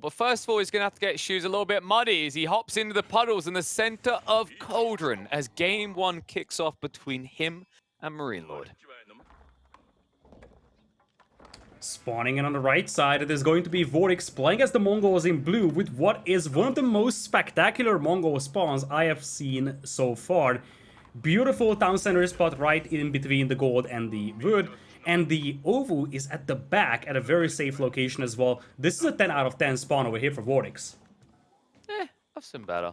But first of all, he's going to have to get his shoes a little bit muddy as he hops into the puddles in the center of Cauldron as game one kicks off between him and MarineLorD. Spawning in on the right side, it is going to be VortiX playing as the Mongols in blue with what is one of the most spectacular Mongol spawns I have seen so far. Beautiful town center spot right in between the gold and the wood. And the Ovu is at the back at a very safe location as well. This is a 10 out of 10 spawn over here for VortiX. I've seen better.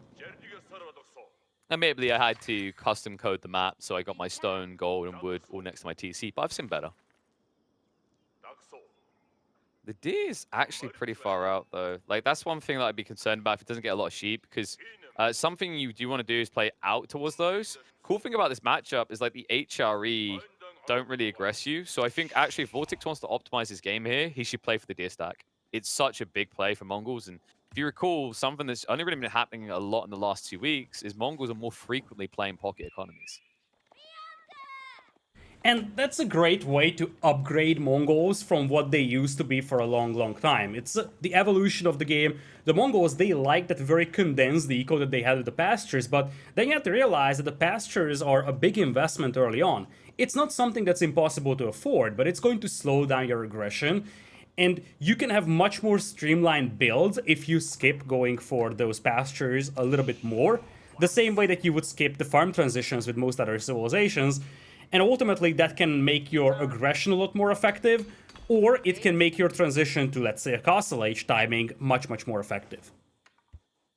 Admittedly, I had to custom code the map, so I got my stone, gold, and wood all next to my TC, but I've seen better. The D is actually pretty far out, though. Like, that's one thing that I'd be concerned about if it doesn't get a lot of sheep, because something you do want to do is play out towards those. Cool thing about this matchup is, like, the HRE don't really aggress you. So I think, actually, if VortiX wants to optimize his game here, he should play for the deer stack. It's such a big play for Mongols, and if you recall, something that's only really been happening a lot in the last 2 weeks is Mongols are more frequently playing pocket economies. And that's a great way to upgrade Mongols from what they used to be for a long time. It's the evolution of the game. The Mongols, they like that very condensed eco that they had with the pastures, but then you have to realize that the pastures are a big investment early on. It's not something that's impossible to afford, but it's going to slow down your aggression. And you can have much more streamlined builds if you skip going for those pastures a little bit more. The same way that you would skip the farm transitions with most other civilizations. And ultimately, that can make your aggression a lot more effective, or it can make your transition to, let's say, a Castle Age timing much more effective.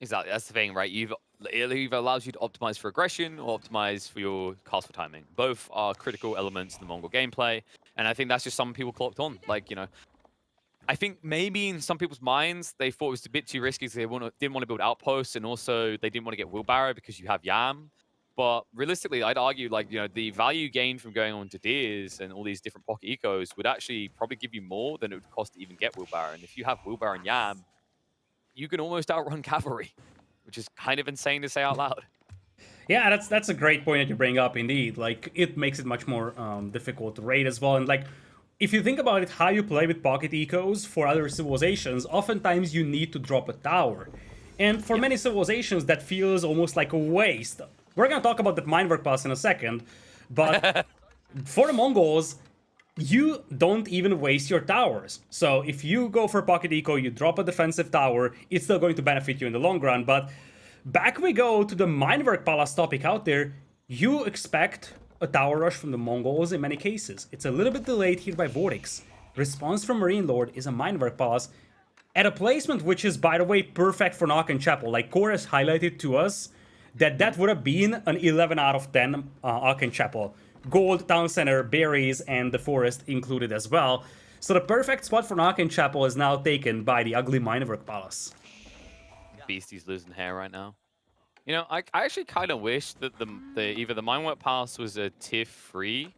Exactly, that's the thing, right? It either allows you to optimize for aggression or optimize for your castle timing. Both are critical elements in the Mongol gameplay, and I think that's just some people clocked on. Like, you know, I think maybe in some people's minds, they thought it was a bit too risky because they didn't want to build outposts, and also they didn't want to get wheelbarrow because you have Yam. But realistically, I'd argue, like, you know, the value gained from going on to Deers and all these different pocket ecos would actually probably give you more than it would cost to even get wheelbarrow. And if you have wheelbarrow and Yam, you can almost outrun cavalry, which is kind of insane to say out loud. Yeah, that's a great point that you bring up, indeed. Like, it makes it much more difficult to raid as well. And, like, if you think about it, how you play with pocket ecos for other civilizations, oftentimes you need to drop a tower. And for many civilizations, that feels almost like a waste. We're going to talk about that Meinwerk pass in a second, but for the Mongols, you don't even waste your towers. So if you go for pocket eco, you drop a defensive tower, it's still going to benefit you in the long run. But back we go to the Meinwerk Palace topic out there. You expect a tower rush from the Mongols in many cases. It's a little bit delayed here by VortiX. Response from MarineLorD is a Meinwerk Palace at a placement which is, by the way, perfect for Aachen Chapel. Like Core has highlighted to us that would have been an 11 out of 10 Aachen Chapel. Gold, town center, berries, and the forest included as well. So the perfect spot for Aachen Chapel is now taken by the ugly Meinwerk Palace. Beastie's losing hair right now. You know, I actually kind of wish that either the Meinwerk Palace was a tier 3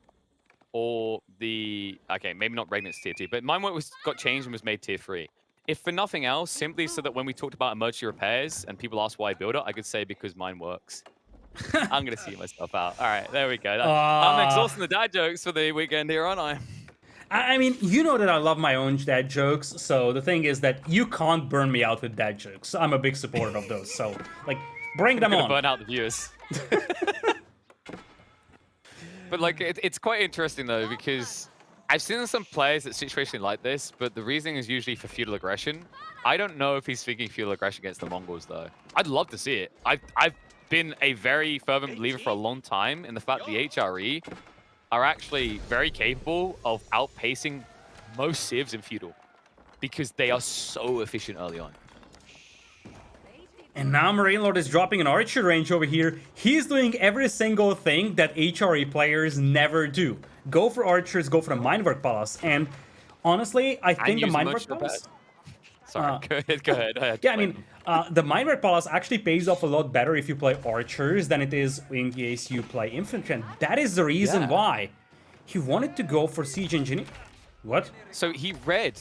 or the... Okay, maybe not Regnant's tier 2, but Meinwerk got changed and was made tier 3. If for nothing else, simply so that when we talked about emergency repairs and people asked why I build it, I could say because mine works. I'm going to see myself out. All right, there we go. I'm exhausting the dad jokes for the weekend here, aren't I? I mean, you know that I love my own dad jokes, so the thing is that you can't burn me out with dad jokes. I'm a big supporter of those, so, like, bring them on. Burn out the viewers. But, like, it's quite interesting, though, because I've seen some players that situationally like this, but the reasoning is usually for feudal aggression. I don't know if he's thinking feudal aggression against the Mongols, though. I'd love to see it. I've been a very fervent believer for a long time in the fact that the HRE are actually very capable of outpacing most civs in feudal because they are so efficient early on. And now MarineLorD is dropping an archer range over here. He's doing every single thing that HRE players never do. Go for archers, go for the Meinwerk Palace. And honestly, I think the Meinwerk Palace... Sorry, go ahead. Yeah, I mean, the Meinwerk Palace actually pays off a lot better if you play archers than it is in case you play infantry. And that is the reason why he wanted to go for siege engineer. What? So he read...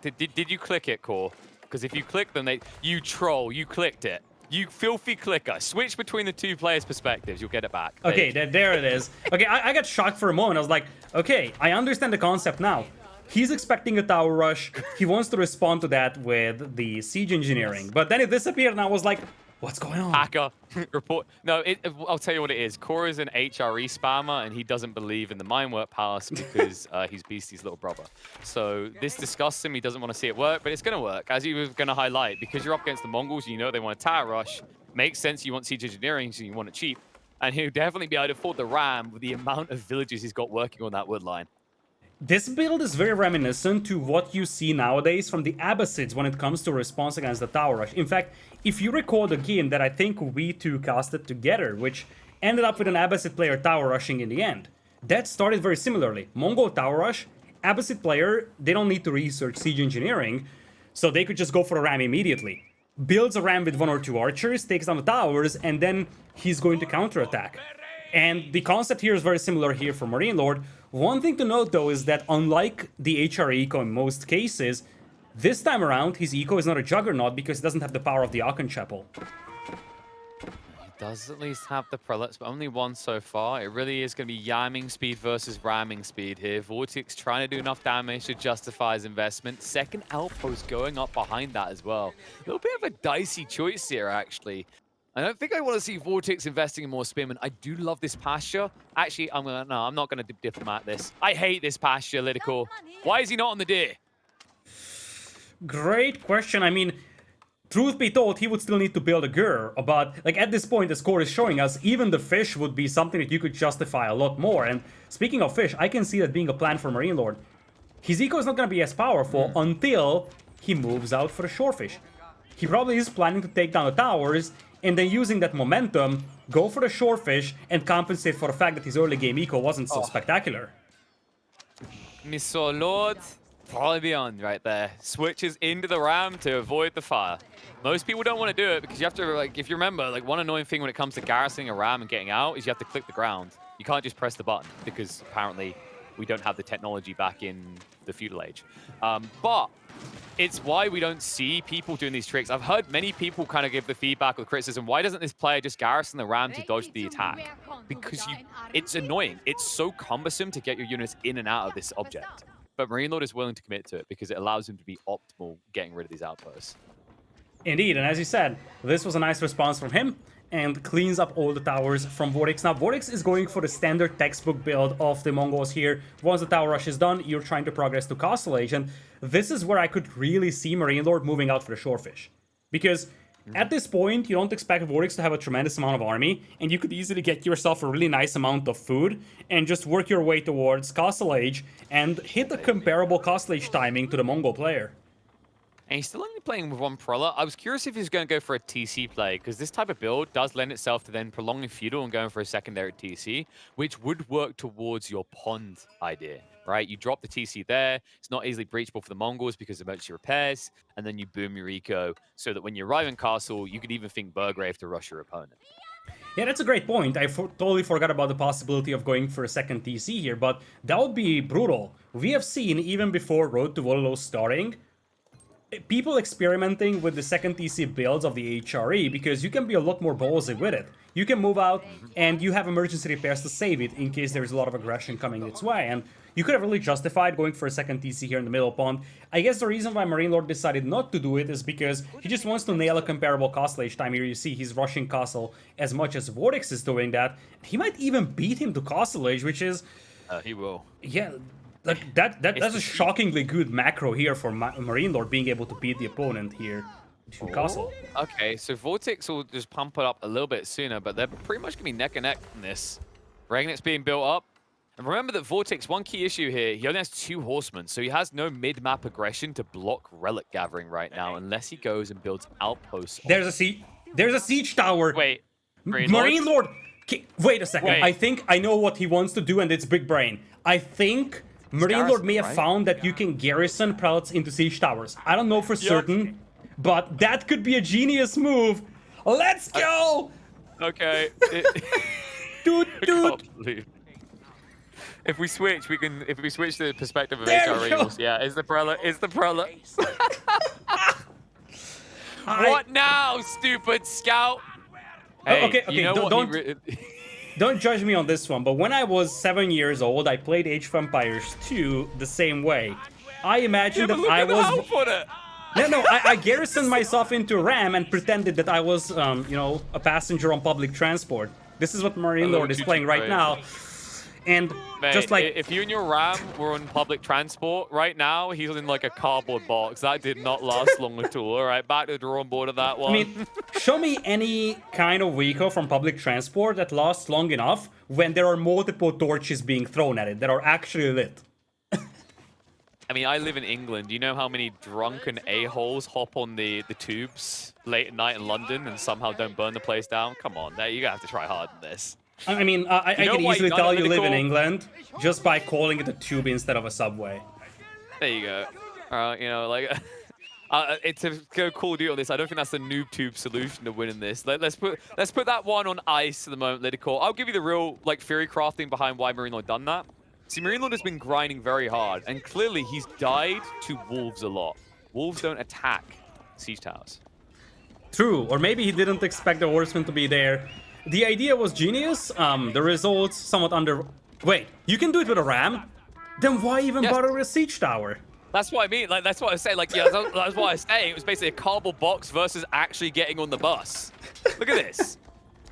Did you click it, Core? Because if you click them, you troll, you clicked it. You filthy clicker. Switch between the two players' perspectives. You'll get it back. Okay, there it is. Okay, I got shocked for a moment. I was like, okay, I understand the concept now. He's expecting a tower rush. He wants to respond to that with the siege engineering. But then it disappeared, and I was like, what's going on? Hacker report. No, I'll tell you what it is. Core is an HRE spammer, and he doesn't believe in the Meinwerk pass because he's Beastie's little brother. So this disgusts him. He doesn't want to see it work, but it's going to work, as he was going to highlight. Because you're up against the Mongols, you know they want a tower rush. Makes sense you want siege engineering, so you want it cheap. And he'll definitely be able to afford the ram with the amount of villages he's got working on that wood line. This build is very reminiscent to what you see nowadays from the Abbasids when it comes to response against the tower rush. In fact, if you recall the game that I think we two casted together, which ended up with an Abbasid player tower rushing in the end, that started very similarly. Mongol tower rush, Abbasid player, they don't need to research siege engineering, so they could just go for a ram immediately. Builds a ram with 1 or 2 archers, takes down the towers, and then he's going to counterattack. And the concept here is very similar here for MarineLorD. One thing to note, though, is that unlike the HR eco in most cases, this time around, his eco is not a juggernaut because it doesn't have the power of the Aachen Chapel. He does at least have the prelates, but only one so far. It really is going to be yamming speed versus ramming speed here. VortiX trying to do enough damage to justify his investment. Second outpost going up behind that as well. A little bit of a dicey choice here, actually. I don't think I want to see VortiX investing in more spearmen. I do love this pasture. Actually, I'm not going to diplomat this. I hate this pasture, Lidakor. Why is he not on the deer? Great question. I mean, truth be told, he would still need to build a gur, but like at this point, the score is showing us even the fish would be something that you could justify a lot more. And speaking of fish, I can see that being a plan for MarineLorD. His eco is not going to be as powerful until he moves out for the shorefish. He probably is planning to take down the towers, and then using that momentum, go for the shorefish and compensate for the fact that his early game eco wasn't so spectacular. MarineLorD, probably beyond right there. Switches into the ram to avoid the fire. Most people don't want to do it because you have to, like, if you remember, like, one annoying thing when it comes to garrisoning a ram and getting out is you have to click the ground. You can't just press the button because apparently we don't have the technology back in the feudal age. But it's why we don't see people doing these tricks. I've heard many people kind of give the feedback or criticism, why doesn't this player just garrison the ram to dodge the attack? Because it's annoying. It's so cumbersome to get your units in and out of this object. But MarineLorD is willing to commit to it because it allows him to be optimal getting rid of these outposts. Indeed, and as you said, this was a nice response from him and cleans up all the towers from VortiX. Now, VortiX is going for the standard textbook build of the Mongols here. Once the tower rush is done, you're trying to progress to Castle Age, and this is where I could really see MarineLorD moving out for the shorefish. Because at this point, you don't expect VortiX to have a tremendous amount of army, and you could easily get yourself a really nice amount of food and just work your way towards Castle Age and hit a comparable Castle Age timing to the Mongol player. And he's still only playing with 1 prelate. I was curious if he's going to go for a TC play, because this type of build does lend itself to then prolonging feudal and going for a secondary TC, which would work towards your pond idea, right? You drop the TC there. It's not easily breachable for the Mongols because of emergency repairs, and then you boom your eco so that when you arrive in castle, you could even think Burgrave to rush your opponent. Yeah, that's a great point. I totally forgot about the possibility of going for a second TC here, but that would be brutal. We have seen, even before Road to Wololo starting, people experimenting with the second TC builds of the HRE because you can be a lot more ballsy with it. You can move out and you have emergency repairs to save it in case there's a lot of aggression coming its way. And you could have really justified going for a second TC here in the middle pond. I guess the reason why MarineLorD decided not to do it is because he just wants to nail a comparable Castle Age time. Here you see he's rushing Castle as much as VortiX is doing that. He might even beat him to Castle Age, which is... He will. Yeah. Like that's a shockingly good macro here for MarineLorD being able to beat the opponent here to Castle. Okay, so VortiX will just pump it up a little bit sooner, but they're pretty much going to be neck and neck in this. Regnit's being built up. And remember that VortiX, one key issue here, he only has 2 horsemen, so he has no mid-map aggression to block relic gathering right now unless he goes and builds outposts. There's a siege tower. Wait, MarineLorD. Wait a second. Wait. I think I know what he wants to do, and it's big brain. I think MarineLorD may have found that you can garrison prelates into siege towers. I don't know for certain, but that could be a genius move. Let's go! Okay. Dude. If we switch, we can. If we switch the perspective of HRE, yeah, is the prelate? What now, stupid scout? Hey, okay. You know don't judge me on this one, but when I was 7 years old, I played Age of Empires 2 the same way. I imagine Yeah, but that look I at the was. health on it. No, I garrisoned myself into a ram and pretended that I was, you know, a passenger on public transport. This is what MarineLorD is playing right now. And Mate, just like, if you and your ram were on public transport right now, he's in like a cardboard box. That did not last long at all. All right, back to the drawing board of that one. I mean, show me any kind of vehicle from public transport that lasts long enough when there are multiple torches being thrown at it that are actually lit. I mean, I live in England. Do you know how many drunken a-holes hop on the tubes late at night in London and somehow don't burn the place down? Come on, you're going to have to try hard in this. I mean, I You know can why easily you've tell done it, you live in Lidakor? England just by calling it a tube instead of a subway. There you go. You know, like, it's a go cool deal on this. I don't think that's the noob tube solution to winning this. Let's put that one on ice at the moment, Lidakor. I'll give you the real like theory crafting behind why MarineLorD done that. See, MarineLorD has been grinding very hard, and clearly he's died to wolves a lot. Wolves don't attack siege towers. True, or maybe he didn't expect the horsemen to be there. The idea was genius. The results somewhat under. Wait, you can do it with a ram? Then why even bother with a siege tower? That's what I mean. Like, that's what I was saying. Like, yeah, that's what I was saying. It was basically a cardboard box versus actually getting on the bus. Look at this.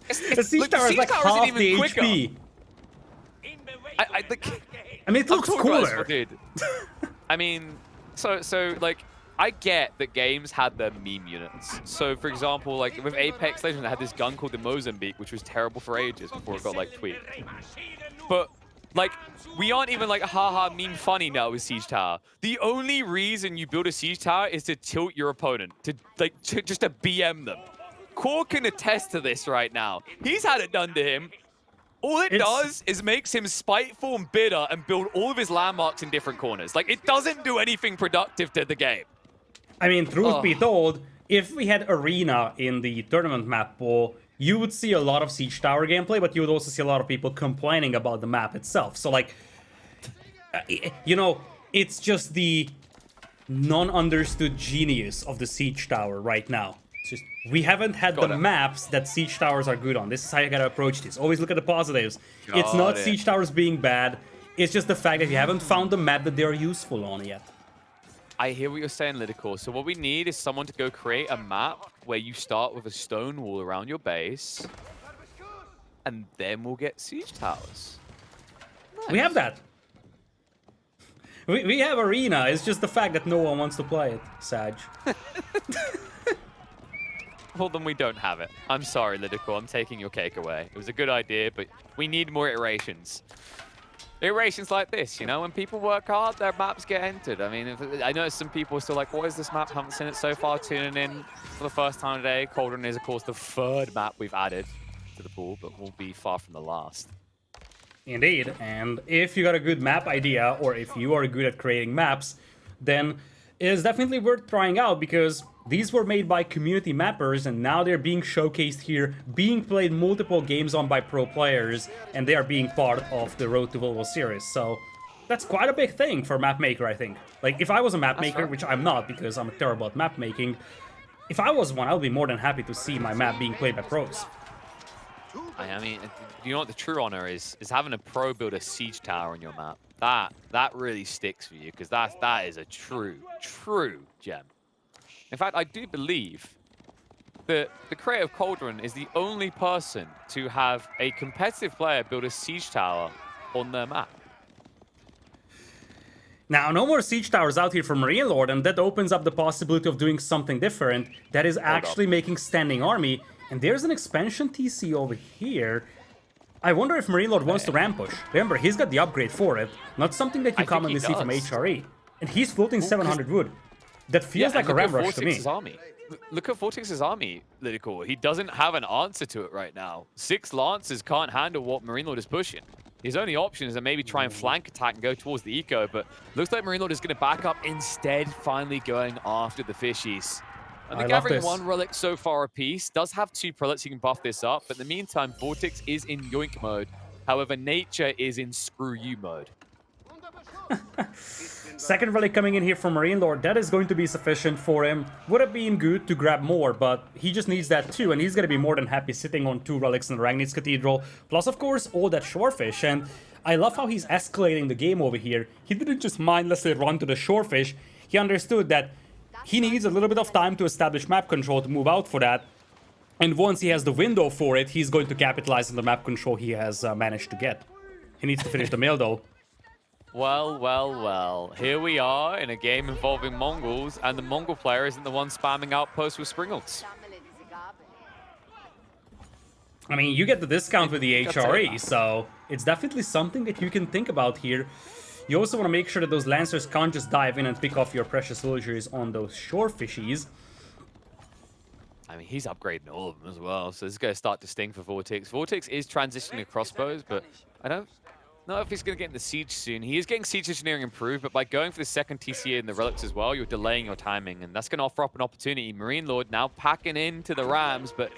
The siege tower is like half the HP. I mean, it looks cooler. Dude. I mean, so like, I get that games had their meme units. So, for example, like with Apex Legends, they had this gun called the Mozambique, which was terrible for ages before it got like tweaked. But like, we aren't even like haha meme funny now with Siege Tower. The only reason you build a Siege Tower is to tilt your opponent, just to BM them. Core can attest to this right now. He's had it done to him. All it does is makes him spiteful and bitter and build all of his landmarks in different corners. Like, it doesn't do anything productive to the game. I mean, truth be told, if we had Arena in the tournament map pool, you would see a lot of Siege Tower gameplay, but you would also see a lot of people complaining about the map itself. So, like, you know, it's just the non-understood genius of the Siege Tower right now. It's just, we haven't had the maps that Siege Towers are good on. This is how you gotta approach this. Always look at the positives. It's not Siege Towers being bad. It's just the fact that you haven't found the map that they're useful on yet. I hear what you're saying, Lidakor. So what we need is someone to go create a map where you start with a stone wall around your base, and then we'll get siege towers. Nice. We have that. We have Arena. It's just the fact that no one wants to play it, Sag. Well, then we don't have it. I'm sorry, Lidakor. I'm taking your cake away. It was a good idea, but we need more iterations. Iterations like this, you know, when people work hard, their maps get entered. I mean, I know some people are still like, what is this map? Haven't seen it so far. Tuning in for the first time today. Cauldron is, of course, the third map we've added to the pool, but will be far from the last. Indeed, and if you got a good map idea, or if you are good at creating maps, then it is definitely worth trying out, because these were made by community mappers, and now they're being showcased here, being played multiple games on by pro players, and they are being part of the Road to Wololo series. So that's quite a big thing for a map maker, I think. Like, if I was a map maker, which I'm not because I'm terrible at map making, if I was one, I would be more than happy to see my map being played by pros. I mean, you know what the true honor is having a pro build a siege tower on your map. That really sticks for you, because that is a true gem. In fact, I do believe that the creator of Cauldron is the only person to have a competitive player build a siege tower on their map. Now, no more siege towers out here for MarineLorD, and that opens up the possibility of doing something different that is actually making standing army. And there's an expansion TC over here. I wonder if MarineLorD wants to ramp push. Remember, he's got the upgrade for it, not something that you commonly see from HRE. And he's floating 700 wood. That feels like a ram rush to me. Army. Look at VortiX's army, Lidakor. He doesn't have an answer to it right now. 6 Lancers can't handle what MarineLorD is pushing. His only option is to maybe try and flank attack and go towards the eco, but looks like MarineLorD is going to back up instead, finally going after the fishies. And they're gathering 1 relic so far apiece. Does have 2 prelates, you can buff this up, but in the meantime, VortiX is in yoink mode. However, nature is in screw you mode. Second relic coming in here from MarineLorD, that is going to be sufficient for him. Would have been good to grab more, but he just needs that too, and he's going to be more than happy sitting on 2 relics in the Ragnitz Cathedral, plus of course all that shorefish, and I love how he's escalating the game over here. He didn't just mindlessly run to the shorefish, he understood that he needs a little bit of time to establish map control to move out for that, and once he has the window for it, he's going to capitalize on the map control he has managed to get. He needs to finish the meal though. Well, well, well. Here we are in a game involving Mongols, and the Mongol player isn't the one spamming outposts with Springles. I mean, you get the discount with the HRE, so it's definitely something that you can think about here. You also want to make sure that those Lancers can't just dive in and pick off your precious villagers on those shore fishies. I mean, he's upgrading all of them as well, so this is going to start to sting for VortiX. VortiX is transitioning to crossbows, but I don't know if he's going to get in the siege soon. He is getting siege engineering improved, but by going for the second TCA in the relics as well, you're delaying your timing, and that's going to offer up an opportunity. MarineLorD now packing into the Rams, but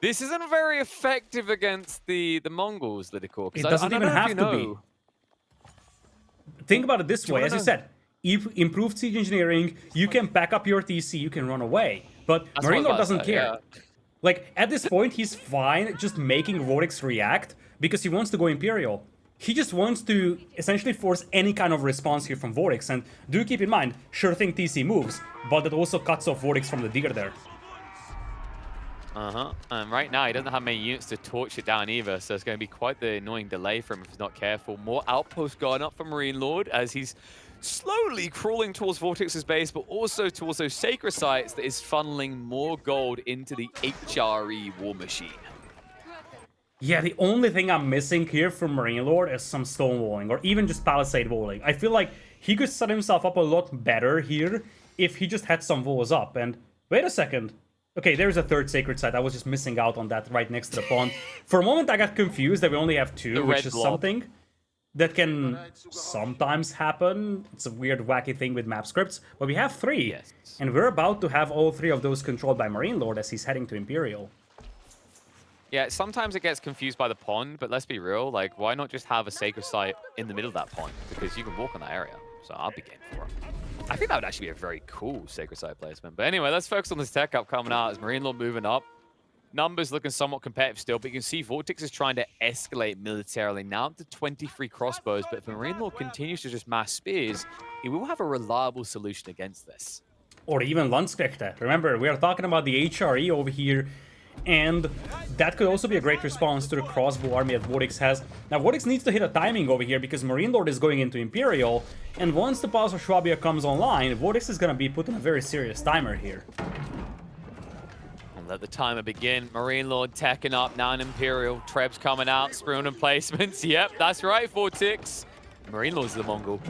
this isn't very effective against the Mongols, Lidakor. It doesn't even have to be. Think about it this way, as you said, improved siege engineering, you can pack up your TC, you can run away. But MarineLorD doesn't care. Yeah. Like, at this point, he's fine just making VortiX react because he wants to go Imperial. He just wants to essentially force any kind of response here from VortiX. And do keep in mind, sure thing TC moves, but it also cuts off VortiX from the digger there. And right now, he doesn't have many units to torch it down either, so it's going to be quite the annoying delay for him if he's not careful. More outposts going up for MarineLorD as he's slowly crawling towards VortiX's base, but also towards those sacred sites that is funneling more gold into the HRE war machine. Yeah, the only thing I'm missing here from MarineLorD is some stonewalling, or even just palisade walling. I feel like he could set himself up a lot better here if he just had some walls up. And wait a second. Okay, there's a third sacred site. I was just missing out on that right next to the pond. For a moment, I got confused that we only have 2, which is something that can sometimes happen. It's a weird, wacky thing with map scripts. But we have 3. Yes. And we're about to have all 3 of those controlled by MarineLorD as he's heading to Imperial. Yeah, sometimes it gets confused by the pond, but let's be real. Like, why not just have a sacred site in the middle of that pond? Because you can walk on that area. So I'll be game for it. I think that would actually be a very cool sacred site placement. But anyway, let's focus on this tech up coming out as MarineLorD moving up. Numbers looking somewhat competitive still, but you can see VortiX is trying to escalate militarily, now up to 23 crossbows. But if MarineLorD continues to just mass spears, he will have a reliable solution against this. Or even Landsknechte. Remember, we are talking about the HRE over here, and that could also be a great response to the crossbow army that VortiX has. Now, VortiX needs to hit a timing over here because MarineLorD is going into Imperial, and once the Pulse of Schwabia comes online, VortiX is going to be put on a very serious timer here. Let the timer begin. MarineLorD teching up now in Imperial. Treb's coming out, spruing and placements. Yep, that's right, VortiX. MarineLorD's the Mongol.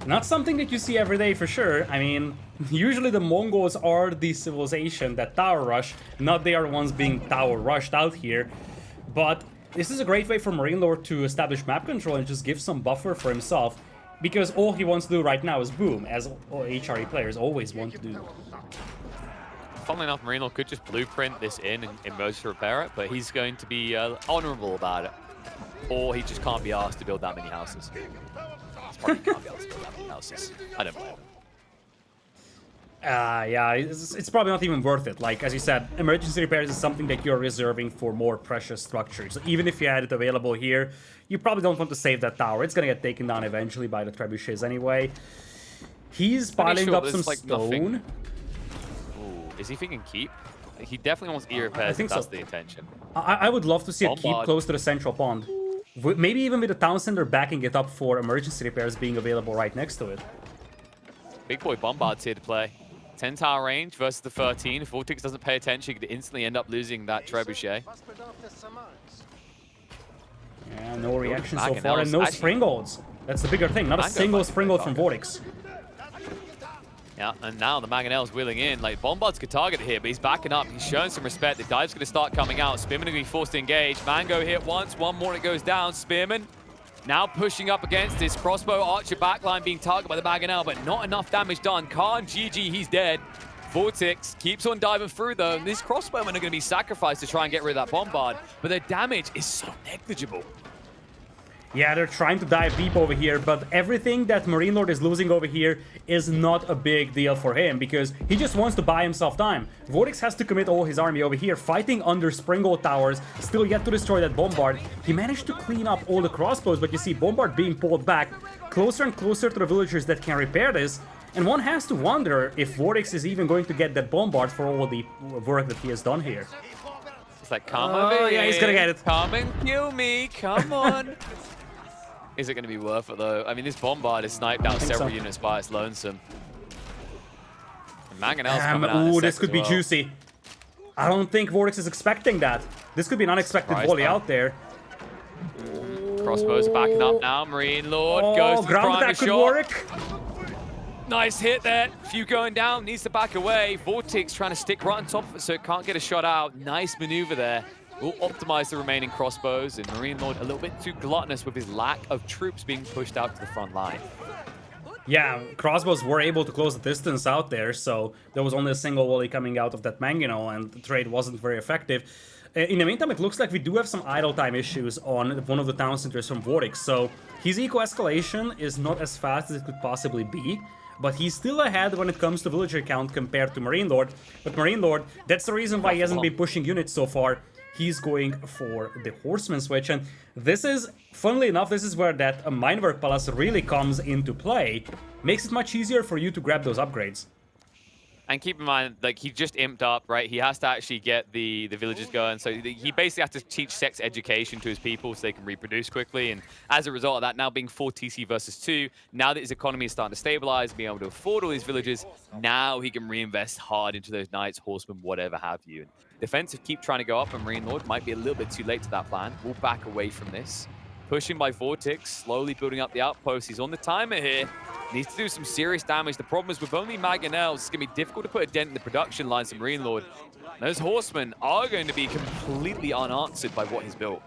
Not something that you see every day for sure. I mean, usually the Mongols are the civilization that tower rush, not they are the ones being tower rushed out here. But this is a great way for MarineLorD to establish map control and just give some buffer for himself. Because all he wants to do right now is boom, as all HRE players always want to do. Funnily enough, MarineLorD could just blueprint this in and emerge to repair it, but he's going to be honorable about it. Or he just can't be asked to build that many houses. He's probably can't be asked to build that many houses. I don't blame him. Yeah, it's probably not even worth it. Like, as you said, emergency repairs is something that you're reserving for more precious structures. So even if you had it available here, you probably don't want to save that tower. It's gonna get taken down eventually by the trebuchets anyway. He's piling up some stone. Ooh, is he thinking keep? He definitely wants repairs. I think that's the intention. I would love to see a keep close to the central pond. Maybe even with the town center backing it up for emergency repairs being available right next to it. Big boy Bombard's here to play. 10 tower range versus the 13. If VortiX doesn't pay attention, he could instantly end up losing that trebuchet. Yeah, no reaction so far, and no Springolds. That's the bigger thing, not a single Springold from VortiX. Yeah, and now the Mangonel's wheeling in. Like, Bombard's could target it here, but he's backing up. He's showing some respect. The dive's going to start coming out. Spearman going to be forced to engage. Mango hit once. One more, and it goes down. Spearman now pushing up against his crossbow archer backline being targeted by the Mangonel, but not enough damage done. Khan, GG, he's dead. VortiX keeps on diving through, though. These crossbowmen are going to be sacrificed to try and get rid of that Bombard, but their damage is so negligible. Yeah, they're trying to dive deep over here, but everything that MarineLorD is losing over here is not a big deal for him, because he just wants to buy himself time. VortiX has to commit all his army over here, fighting under Springald towers, still yet to destroy that Bombard. He managed to clean up all the crossbows, but you see Bombard being pulled back, closer and closer to the villagers that can repair this. And one has to wonder if VortiX is even going to get that Bombard for all the work that he has done here. It's like, come over yeah, he's gonna get it. Come and kill me, come on. Is it going to be worth it, though? I mean, this Bombard has sniped out several units by its lonesome. And Mangonel's coming out. Ooh, this could be juicy. I don't think VortiX is expecting that. This could be an unexpected volley out there. Crossbows backing up now. MarineLorD goes to the ground primary attack could shot. work. Nice hit there. Few going down. Needs to back away. VortiX trying to stick right on top of it so it can't get a shot out. Nice maneuver there. Will optimize the remaining crossbows, and MarineLorD a little bit too gluttonous with his lack of troops being pushed out to the front line. Yeah, crossbows were able to close the distance out there, so there was only a single volley coming out of that Mangano, and the trade wasn't very effective. In the meantime, it looks like we do have some idle time issues on one of the town centers from VortiX, so his eco-escalation is not as fast as it could possibly be, but he's still ahead when it comes to villager count compared to MarineLorD. But MarineLorD, that's the reason why he hasn't been pushing units so far. He's going for the Horseman switch, and this is, funnily enough, this is where that Meinwerk Palace really comes into play. Makes it much easier for you to grab those upgrades. And keep in mind, like, he just imped up, right? He has to actually get the villagers going. So he basically has to teach sex education to his people so they can reproduce quickly. And as a result of that, now being 4 TC versus 2, now that his economy is starting to stabilize, being able to afford all these villagers, now he can reinvest hard into those knights, horsemen, whatever have you. And defensive keep trying to go up, and MarineLorD might be a little bit too late to that plan. We'll back away from this. Pushing by VortiX, slowly building up the outpost. He's on the timer here. Needs to do some serious damage. The problem is with only Mangonels, it's going to be difficult to put a dent in the production lines of MarineLorD. Those horsemen are going to be completely unanswered by what he's built.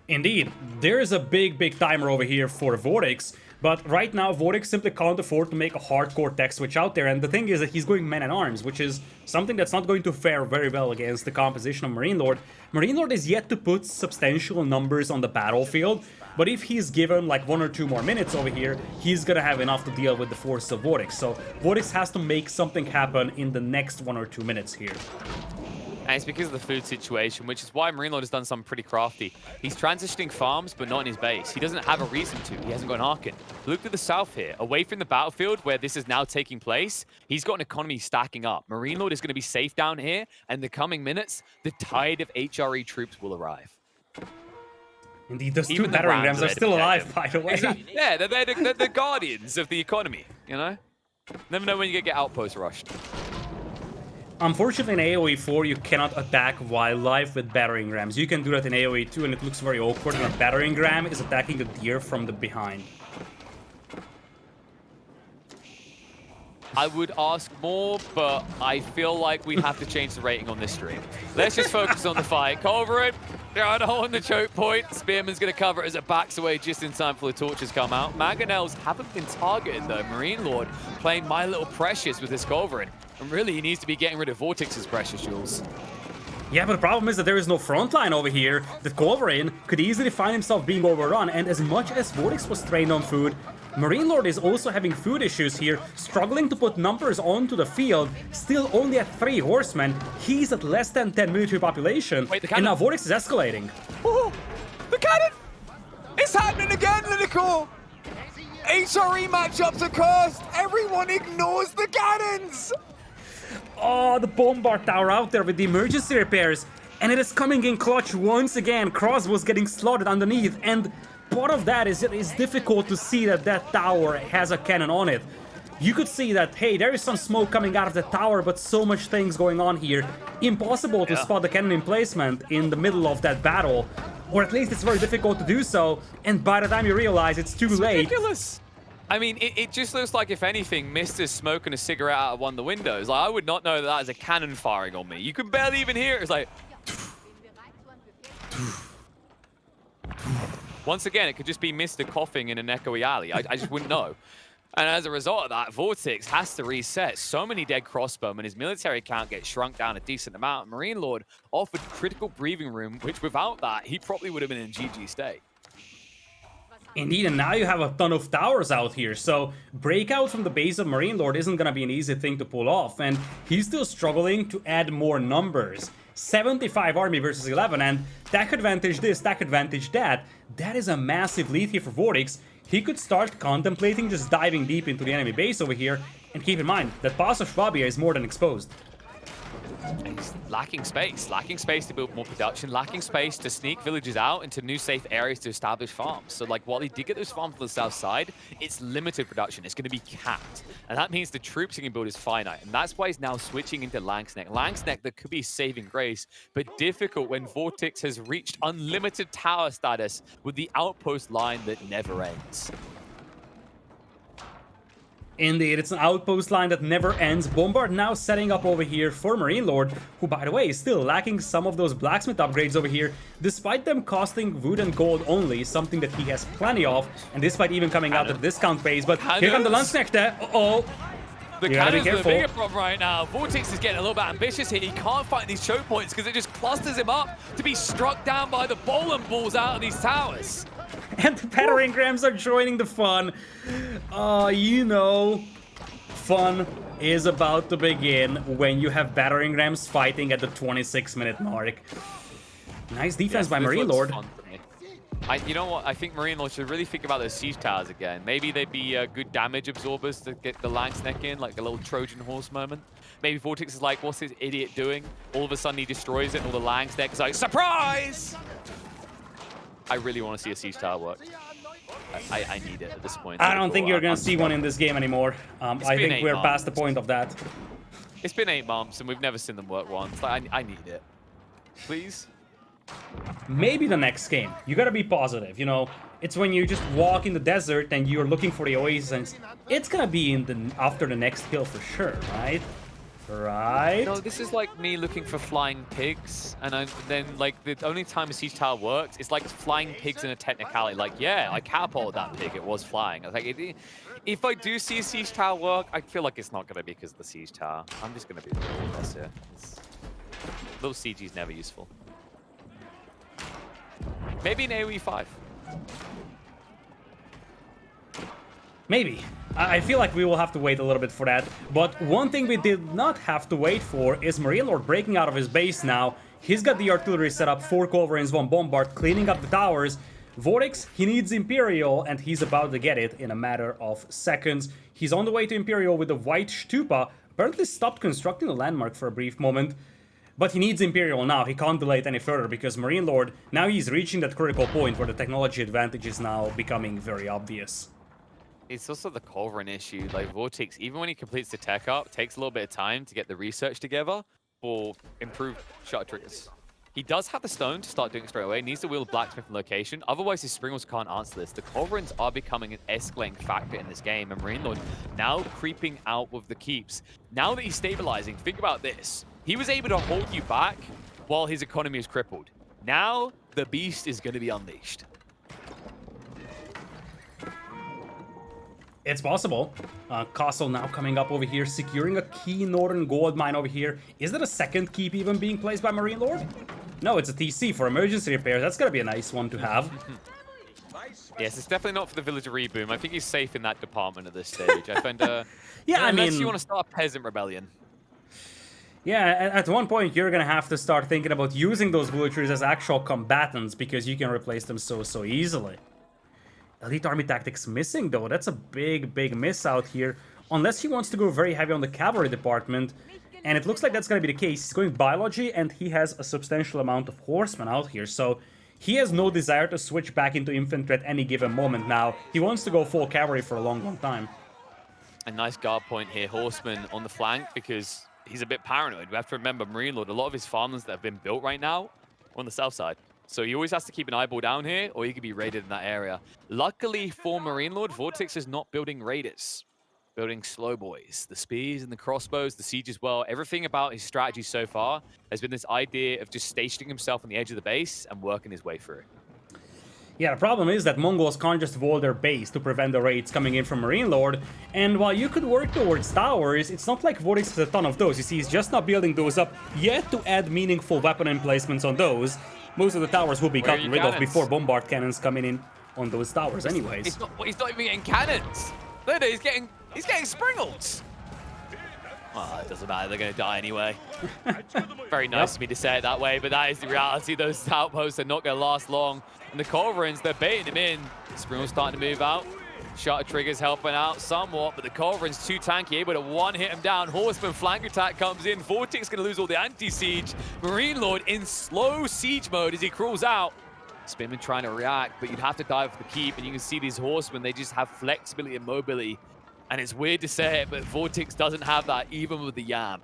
Indeed, there is a big timer over here for VortiX, but right now VortiX simply can't afford to make a hardcore tech switch out there, and the thing is that he's going man-at-arms, which is something that's not going to fare very well against the composition of MarineLorD. MarineLorD is yet to put substantial numbers on the battlefield, but if he's given like 1 or 2 more minutes over here, he's gonna have enough to deal with the force of VortiX, so VortiX has to make something happen in the next 1 or 2 minutes here. And it's because of the food situation, which is why MarineLorD has done something pretty crafty. He's transitioning farms, but not in his base. He doesn't have a reason to. He hasn't got an Archon. Look to the south here. Away from the battlefield where this is now taking place, he's got an economy stacking up. MarineLorD is going to be safe down here, and in the coming minutes, the tide of HRE troops will arrive. Indeed, those 2 battering rams are still alive, by the way. Exactly. Yeah, they're the guardians of the economy, you know? Never know when you get outpost rushed. Unfortunately, in AoE 4, you cannot attack wildlife with battering rams. You can do that in AoE 2, and it looks very awkward when a battering ram is attacking a deer from the behind. I would ask more, but I feel like we have to change the rating on this stream. Let's just focus on the fight. Culverin, down a hole in the choke point. Spearman's going to cover it as it backs away just in time for the torches come out. Mangonels haven't been targeted, though. MarineLorD playing My Little Precious with this Culverin. And really, he needs to be getting rid of VortiX's Precious, Jules. Yeah, but the problem is that there is no front line over here. That Culverin could easily find himself being overrun, and as much as VortiX was trained on food, MarineLorD is also having food issues here, struggling to put numbers onto the field, still only at 3 horsemen. He's at less than 10 military population, and now VortiX is escalating. Oh, the cannon! It's happening again, Lidakor! HRE matchups are cursed! Everyone ignores the cannons! Oh, the Bombard Tower out there with the emergency repairs, and it is coming in clutch once again. Crossbows getting slaughtered underneath, and part of that is it is difficult to see that that tower has a cannon on it. You could see that, hey, there is some smoke coming out of the tower, but so much things going on here. Impossible to spot the cannon emplacement in the middle of that battle, or at least it's very difficult to do so, and by the time you realize it's too late. Ridiculous! I mean, it just looks like, if anything, Mr. smoking a cigarette out of one of the windows. Like, I would not know that is a cannon firing on me. You can barely even hear it. It's like... Once again, it could just be Mr. coughing in an echoey alley. I just wouldn't know. And as a result of that, VortiX has to reset. So many dead crossbowmen. His military count gets shrunk down a decent amount. MarineLorD offered critical breathing room, which without that, he probably would have been in GG state. Indeed, and now you have a ton of towers out here, so Breakout from the base of MarineLorD isn't gonna be an easy thing to pull off, and he's still struggling to add more numbers. 75 army versus 11, and tech advantage this, tech advantage that. That is a massive lead here for VortiX. He could start contemplating just diving deep into the enemy base over here, and keep in mind that Pass of Schwabia is more than exposed. And he's lacking space to build more production, lacking space to sneak villages out into new safe areas to establish farms. So like while he did get those farms on the south side, it's limited production. It's going to be capped. And that means the troops he can build is finite. And that's why he's now switching into Langsneck. Langsneck that could be saving grace, but difficult when VortiX has reached unlimited tower status with the outpost line that never ends. Indeed, it's an outpost line that never ends. Bombard now setting up over here for MarineLorD, who, by the way, is still lacking some of those blacksmith upgrades over here, despite them costing wood and gold only, something that he has plenty of, and despite even coming out at a discount phase. But here come the Landsknecht there. Uh-oh. The cannons are the bigger problem right now. VortiX is getting a little bit ambitious here. He can't fight these choke points because it just clusters him up to be struck down by the bowling balls out of these towers. And the battering rams are joining the fun. You know, fun is about to begin when you have battering rams fighting at the 26-minute mark. Nice defense by MarineLorD. You know what? I think MarineLorD should really think about those siege towers again. Maybe they'd be good damage absorbers to get the Langsneck in, like a little Trojan horse moment. Maybe VortiX is like, what's this idiot doing? All of a sudden he destroys it, and all the Langsneck is like, surprise! I really want to see a siege tower work. I need it at this point. I don't think you're going to see one in this game anymore. I think we're past the point of that. It's been 8 months, and we've never seen them work once. Like, I need it. Please? Maybe the next game. You gotta be positive, you know. It's when you just walk in the desert and you're looking for the oasis, and it's gonna be in the after the next hill for sure, right? Right? No, this is like me looking for flying pigs, and then like the only time a siege tower works, it's like flying pigs in a technicality. Like, yeah, I catapulted that pig; it was flying. I was like, if I do see a siege tower work, I feel like it's not gonna be because of the siege tower. I'm just gonna be real with this here. Little CG is never useful. Maybe an AoE 5. Maybe. I feel like we will have to wait a little bit for that. But one thing we did not have to wait for is MarineLorD breaking out of his base now. He's got the artillery set up, 4 culverins, 1 bombard, cleaning up the towers. VortiX, he needs Imperial, and he's about to get it in a matter of seconds. He's on the way to Imperial with the white Stupa. Apparently stopped constructing a landmark for a brief moment. But he needs Imperial now. He can't delay it any further because MarineLorD, now he's reaching that critical point where the technology advantage is now becoming very obvious. It's also the culverin issue. Like VortiX, even when he completes the tech up, takes a little bit of time to get the research together for improved shutter triggers. He does have the stone to start doing it straight away. He needs to wield blacksmith in location. Otherwise, his springwheels can't answer this. The culverins are becoming an escalating factor in this game, and MarineLorD now creeping out with the keeps. Now that he's stabilizing, think about this. He was able to hold you back while his economy is crippled. Now, the beast is going to be unleashed. It's possible. Castle now coming up over here, securing a key northern gold mine over here. Is that a second keep even being placed by MarineLorD? No, it's a TC for emergency repairs. That's going to be a nice one to have. Yes, it's definitely not for the villager reboom. I think he's safe in that department at this stage. I find, yeah, I mean, unless you want to start a peasant rebellion. Yeah, at one point you're gonna have to start thinking about using those villagers as actual combatants because you can replace them so easily. Elite army tactics missing though. That's a big miss out here. Unless he wants to go very heavy on the cavalry department, and it looks like that's gonna be the case. He's going biology, and he has a substantial amount of horsemen out here, so he has no desire to switch back into infantry at any given moment now. He wants to go full cavalry for a long time. A nice guard point here, horsemen on the flank, because he's a bit paranoid. We have to remember, MarineLorD, a lot of his farmlands that have been built right now are on the south side. So he always has to keep an eyeball down here, or he could be raided in that area. Luckily for MarineLorD, VortiX is not building raiders. Building slow boys. The spears and the crossbows, the siege as well. Everything about his strategy so far has been this idea of just stationing himself on the edge of the base and working his way through. Yeah, the problem is that Mongols can't just wall their base to prevent the raids coming in from MarineLorD, and while you could work towards towers, it's not like VortiX has a ton of those. You see, he's just not building those up yet to add meaningful weapon emplacements on those. Most of the towers will be gotten rid of before bombard cannons coming in on those towers anyways. He's not even getting cannons. Look, he's getting springles. Oh, it doesn't matter, they're going to die anyway. Very nice of me to say it that way, but that is the reality. Those outposts are not going to last long. And the Culverins, they're baiting him in. Springle's starting to move out. Shutter Trigger's helping out somewhat, but the Culverin's too tanky, able to one-hit him down. Horseman flank attack comes in. VortiX going to lose all the anti-siege. MarineLorD in slow siege mode as he crawls out. Spinman trying to react, but you'd have to dive for the keep, and you can see these Horsemen, they just have flexibility and mobility. And it's weird to say it, but VortiX doesn't have that, even with the Yam.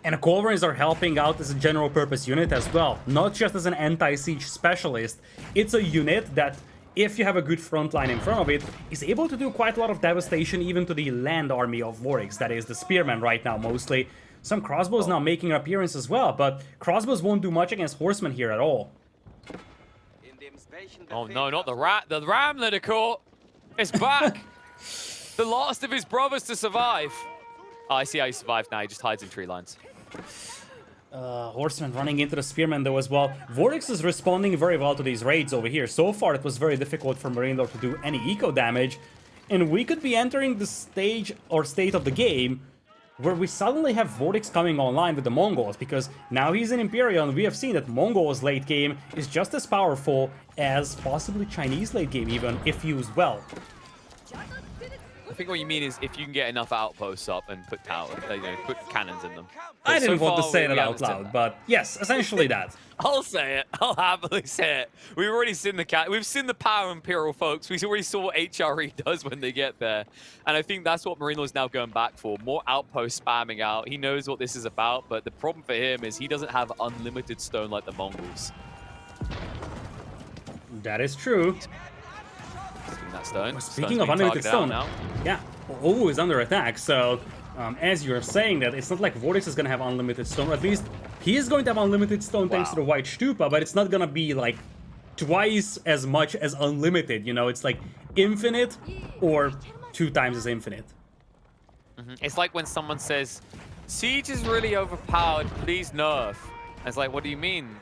And the Culverins are helping out as a general purpose unit as well, not just as an anti-siege specialist. It's a unit that, if you have a good front line in front of it, is able to do quite a lot of devastation even to the land army of VortiX, that is the spearmen right now mostly. Some crossbows now making an appearance as well, but crossbows won't do much against horsemen here at all. Oh no, not the rat, the ram Lidakor is back. The last of his brothers to survive. Oh, I see how he survived now, he just hides in tree lines. Horsemen running into the spearmen though as well. VortiX is responding very well to these raids over here. So far it was very difficult for MarineLorD to do any eco damage, and we could be entering the stage or state of the game where we suddenly have VortiX coming online with the Mongols, because now he's in Imperial and we have seen that Mongols late game is just as powerful as possibly Chinese late game even, if used well. I think what you mean is if you can get enough outposts up and put put cannons in them. But I didn't so want to far, say we that out haven't seen loud, that. but yes, essentially that. I'll say it. I'll happily say it. We've already seen we've seen the power of Imperial, folks. We already saw what HRE does when they get there. And I think that's what MarineLorD's now going back for. More outposts spamming out. He knows what this is about, but the problem for him is he doesn't have unlimited stone like the Mongols. That is true. That stone. Speaking of unlimited stone, yeah, O is under attack, so as you're saying that, it's not like VortiX is going to have unlimited stone, or at least he is going to have unlimited stone thanks to the White Stupa, but it's not going to be like twice as much as unlimited, you know, it's like infinite or 2 times as infinite. It's like when someone says, Siege is really overpowered, please nerf. And it's like, what do you mean,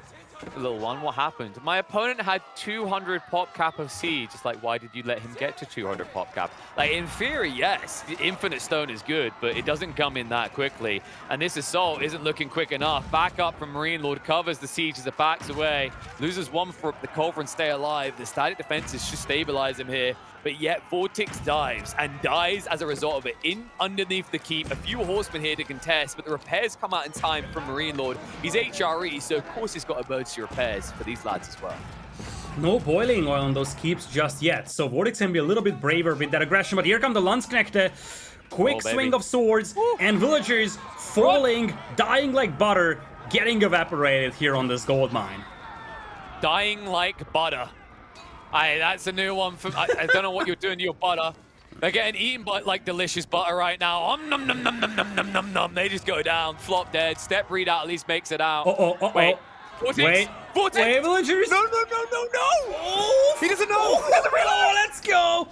little one? What happened? My opponent had 200 pop cap of Siege. It's like, why did you let him get to 200 pop cap? Like, in theory, yes, the infinite stone is good, but it doesn't come in that quickly. And this assault isn't looking quick enough. Back up from MarineLorD, covers the Siege as it backs away. Loses one for the Culverin stay alive. The static defenses should stabilize him here. But yet VortiX dives, and dies as a result of it. In underneath the keep, a few horsemen here to contest, but the repairs come out in time from MarineLorD. He's HRE, so of course he's got emergency repairs for these lads as well. No boiling oil on those keeps just yet, so VortiX can be a little bit braver with that aggression, but here come the Landsknechte. Quick swing of swords, and villagers falling, dying like butter, getting evaporated here on this gold mine. Dying like butter. That's a new one. I don't know what you're doing to your butter. They're getting eaten by like delicious butter right now. Nom nom nom nom nom nom nom nom. They just go down, flop dead. Step read out at least makes it out. Wait. VortiX. VortiX. Wait, villagers. No. Oh, he doesn't know. He doesn't realize. Oh, let's go.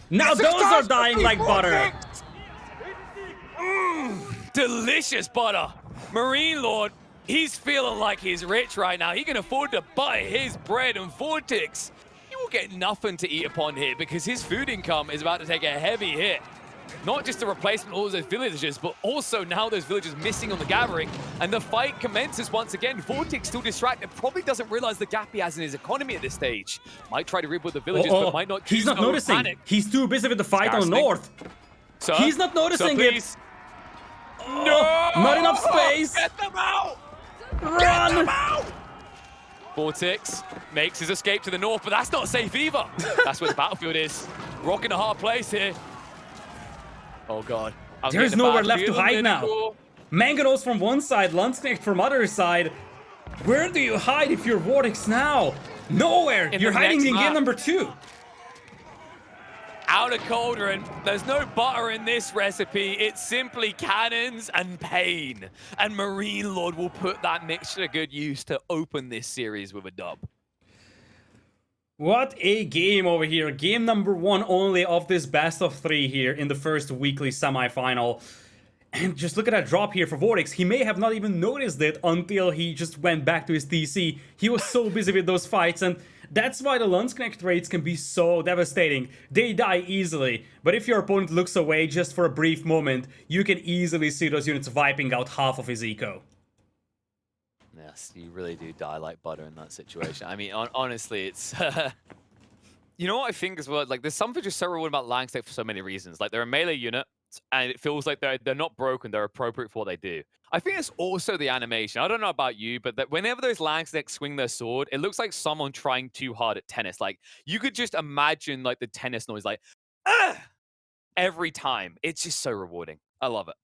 Now those are dying like butter. Delicious butter. MarineLorD, he's feeling like he's rich right now. He can afford to buy his bread, and VortiX, he will get nothing to eat upon here because his food income is about to take a heavy hit. Not just the replacement of all those villagers, but also now those villagers missing on the gathering, and the fight commences once again. VortiX still distracted, probably doesn't realize the gap he has in his economy at this stage. Might try to rip with the villagers, but might not. He's not noticing. Panic. He's too busy with the fight on the north. Sir? He's not noticing it. No! Not enough space. Get them out! Run! Get them out! VortiX makes his escape to the north, but that's not safe either. That's where the battlefield is. Rock in a hard place here. Oh god. There's nowhere left to hide now. Manganos from one side, Landsknecht from other side. Where do you hide if you're VortiX now? Nowhere! You're hiding in game number 2. Out of Cauldron, there's no butter in this recipe. It's simply cannons and pain. And MarineLorD will put that mixture to good use to open this series with a dub. What a game over here. Game number 1 only of this best of 3 here in the first weekly semi-final. And just look at that drop here for VortiX. He may have not even noticed it until he just went back to his TC. He was so busy with those fights, and that's why the Lance-Connect rates can be so devastating. They die easily, but if your opponent looks away just for a brief moment, you can easily see those units wiping out half of his eco. Yes, you really do die like butter in that situation. I mean, honestly, it's... You know what I think as well? Like, there's something just so rewarding about Lance-Connect for so many reasons. Like, they're a melee unit, and it feels like they're not broken, they're appropriate for what they do. I think it's also the animation. I don't know about you, but that whenever those Lance-Connect swing their sword, it looks like someone trying too hard at tennis. Like, you could just imagine, like, the tennis noise, like, ah! Every time. It's just so rewarding. I love it.